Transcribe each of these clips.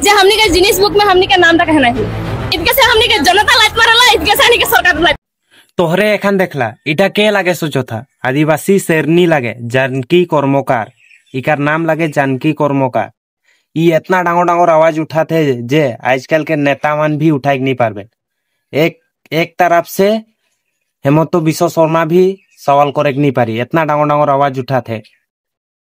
जे हमनी के जिनिस बुक में हमनी के नाम रखे नहीं इनके से हमनी के जनता लाइट मारला इनके से हमनी के सरकार लाइट तोहरे एखान देखला इटा के लागे सोचो था आदिवासी शेरनी लागे जानकी कर्मकार इकार नाम लागे जानकी कर्मकार इतना डांगो डांगोर आवाज उठाते जे आजकल के नेता मान भी उठा नहीं पारबे। एक तरफ से हेमंत बिश्व शर्मा भी सवाल करे नहीं पारी इतना डांगो डांगोर आवाज उठाते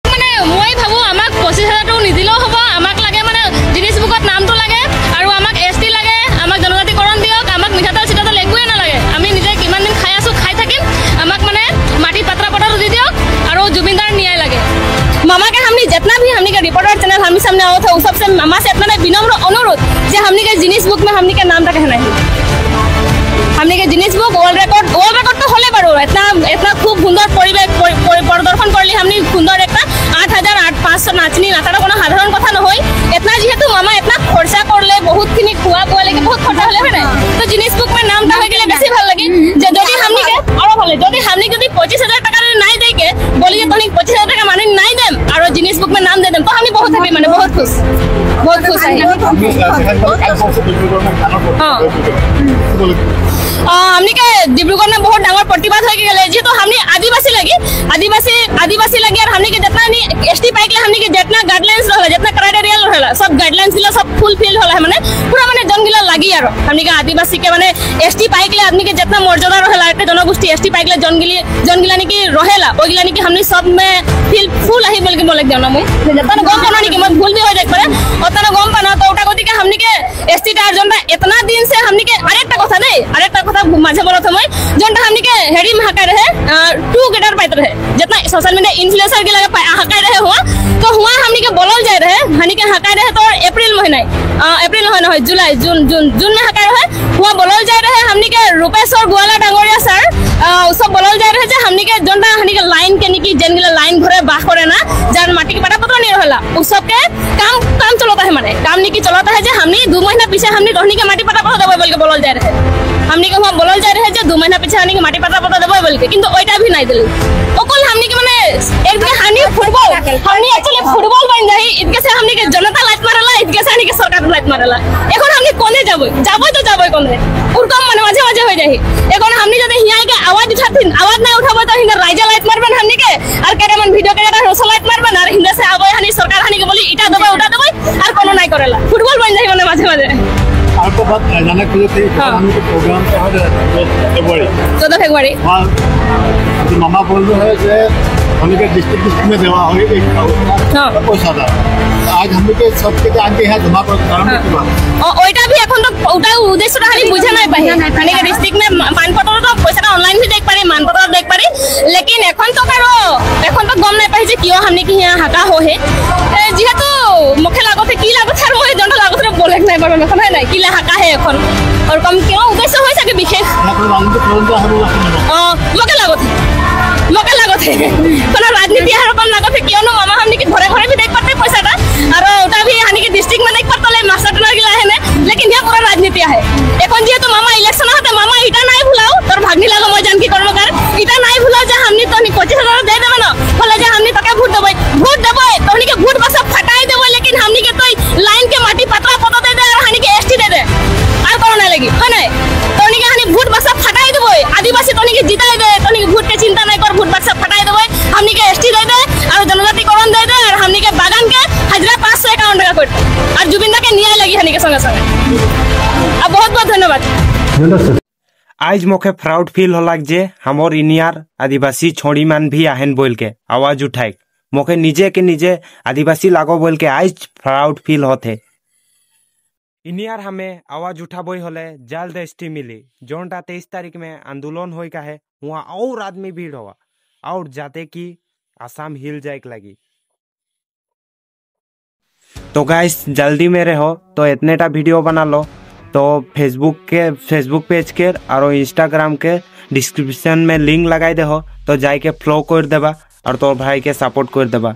माने মই ভাবো আমাক 25,000 টাকা নিদিলেও হ'ব আমাক লাগে মানে জিনিস বুকত নামটো লাগে আৰু আমাক এসটি লাগে আমাক জনজাতিকৰণ দিয়ক আমাক মিঠাতেল চিঠাতেল একোৱে নালাগে আমি নিজে কিমান দিন খাই আছো খাই থাকিম আমাক মানে মাটি পাত্রা পটৰ দি দিয়ক আৰু জুবিনদাৰ ন্যায় লাগে। मामा के हमने जितना भी हमने के रिपोर्टर चैनल हम सामने आओ थे उस सबसे मामा से इतना विनम्र अनुरोध जे हमने के जिनिस बुक में हमने के नाम रखे नहीं हमने के जिनिस बुक वर्ल्ड रिकॉर्ड तो होले बारो इतना खूब सुंदर परिवेश प्रदर्शन करली हमने सुंदर एक 8,500 नाचनी नाचार कोनो साधारण कथा নহয় इतना जेहेतु मामा इतना खर्चा करले बहुत खिनि खुआ बुआ लेके बहुत खर्चा होले है तो जिनिस बुक में नाम ता गेले बेसी ভাল লাগে जे जदी हमनी के और ভালো जदी हमनी जदी 25,000 টাকা নাই দেই के बोली जे तनी 25,000 টাকা माने নাই देम और जिनिस बुक में नाम दे देम तो हमनी बहुत हैप्पी माने बहुत खुश है हमनी के डिब्रुगढ़ में बहुत डांगर प्रतिवाद हो गेले जे तो हमनी आदिवासी लगी और हमनी के जितना एसटी पाइक ले हमनी के जितना गाइडलाइंस रहला जितना क्राइटेरिया रहला सब गाइडलाइंस गिला सब फुलफिल होला माने पूरा माने जन गिला लागी यार हमनी के आदिवासी के माने एसटी पाइक ले आदमी के जितना मर्यादा रहला एक जनगोष्ठी एसटी पाइक ले जन गिला की रहेला ओ गिला की हमनी सब में फुल आही बोल के बोले देना मुई जितना गम पानी के भूल भी हो जाए पारे ओतना गम पाना तो ओटा गति के हमनी के एसटी टा जनता इतना दिन से हमनी के अरेटा कथा माझे बोलत हम जनता हमनी के हेडी में हकाय रहे 2 गेटर पाइत रहे जितना सोशल मीडिया इन्फ्लुएंसर के लगे हकाय रहे हुआ तो हुआ हमनी के बोलल जाय रहे हमनी के हकाय रहे तो अप्रैल महीना अप्रैल महीना है जुलाई जून में हकाय रहे हुआ बोलल जाय रहे हमनी के रूपेश्वर गुवाला डांगरिया सर सब बोलल जाय रहे जे हमनी के जनता हमनी के लाइन के निकी जनगिला लाइन घरे बाह करे ना जान माटी के पटा पत्र नहीं रहला उ सब के काम चलता है माने काम निकी चलता है जे हमनी 2 महीना पीछे हमनी रहनी के माटी पटा पत्र देबे बोल के बोलल जाय रहे हमनी के हुआ बोलल जाय रहे जे 2 महीना पीछे हमनी के माटी पटा पत्र देबे बोल के किंतु ओइटा भी नहीं देली ओकल हमनी के माने एक दिन हमनी फुटबॉल हमनी एक्चुअली फुटबॉल बन जाई इनके से हमनी के जनता लाइट मारला इनके से हमनी के सरकार लाइट मारला এখন हमनी कोने जाबो कोने उरकम माने माঝে हो जाई এখন हमनी जदे हिया के आवाज उठाथिन आवाज नहीं उठाबो तो हिंदा राजा लाइट मारबन हमनी के और केरे मन वीडियो केरे रोसा लाइट मारबन और हिंदा से आबो हनी सरकार हनी के बोली इटा देबो उटा देबो और कोनो नहीं करेला फुटबॉल बन जाई माने माঝে आपको बात जाना चाहिए थी हम लोग प्रोग्राम कहाँ फरवरी 14 फरवरी हाँ तो मामा बोल रहे हैं कि हम लोग डिस्ट्रिक्ट में देवा हो एक बहुत सादा आज हम लोग के सबके आगे है धमाका ওইটা भी এখন তো ওটা উদ্দেশ্যটা আমি বুঝে নাই পাই মানে ডিস্ট্রিক্ট में मानपत्र तो पैसा ऑनलाइन भी देख पारे मानपत्र देख पारे लेकिन এখন তো গম নাই পাই যে কিয় हमने की यहाँ हाका हो है जेहेतु मुखे लागत है की लागत है मोय जन लागत है बोले नहीं पारो এখন है नहीं की हाका है এখন और कम क्यों उद्देश्य होय सके विशेष मोके लागत है कोनो राजनीति हर कम लागत है क्यों न मामा हमनी के घरे घरे भी देख पाते पैसाटा और ओटा भी हानि के डिस्ट्रिक्ट में देख पातले मास्टर ट्रेनर गिला है ने लेकिन ये पूरा राजनीति है এখন जे तो मामा इलेक्शन होते मामा इटा नहीं भुलाओ तोर भागनी लागो मोय जानकी कर्मकार इटा नहीं भुलाओ जे हमनी तोनी 25,000 दे देबे ना बोले जे हमनी तके वोट देबे तोनी के वोट बस फटाई देबे लेकिन हमनी के तो लाइन के माटी पत्रा पता दे दे और हानि के एसटी दे दे और कोनो ना लगी है नहीं तोनी के हानि वोट बस फटाई देबे आदिवासी तोनी के जिताई दे तोनी के वोट के चिंता नहीं कर वोट बस फटाई देबे हमनी के एसटी दे दे और जनजातिकरण दे दे और हमनी के बागान के हाजिरा 551 टाका कोट और जुबिंदा के न्याय लगी हनी के संगे संगे अब बहुत बहुत धन्यवाद। आज मोके प्राउड फील हो लग जे हमर इनियार आदिवासी छोड़ी मान भी आहन बोल के आवाज उठाए मोके निजे के निजे आदिवासी लागो बोल के आज प्राउड फील होते इनियार हमें आवाज उठाबोई होले जल्द एसटी मिली जोनटा 23 तारीख में आंदोलन होई का है वहाँ और आदमी भीड़ हुआ और जाते की आसाम हिल जाए लगी तो गाइस जल्दी मेरे हो तो इतनेटा वीडियो बना लो तो फेसबुक पेज के और इंस्टाग्राम के डिस्क्रिप्शन में लिंक लगाई दे हो तो जाके फॉलो कर देबा और तोर भाई के सपोर्ट कर देबा।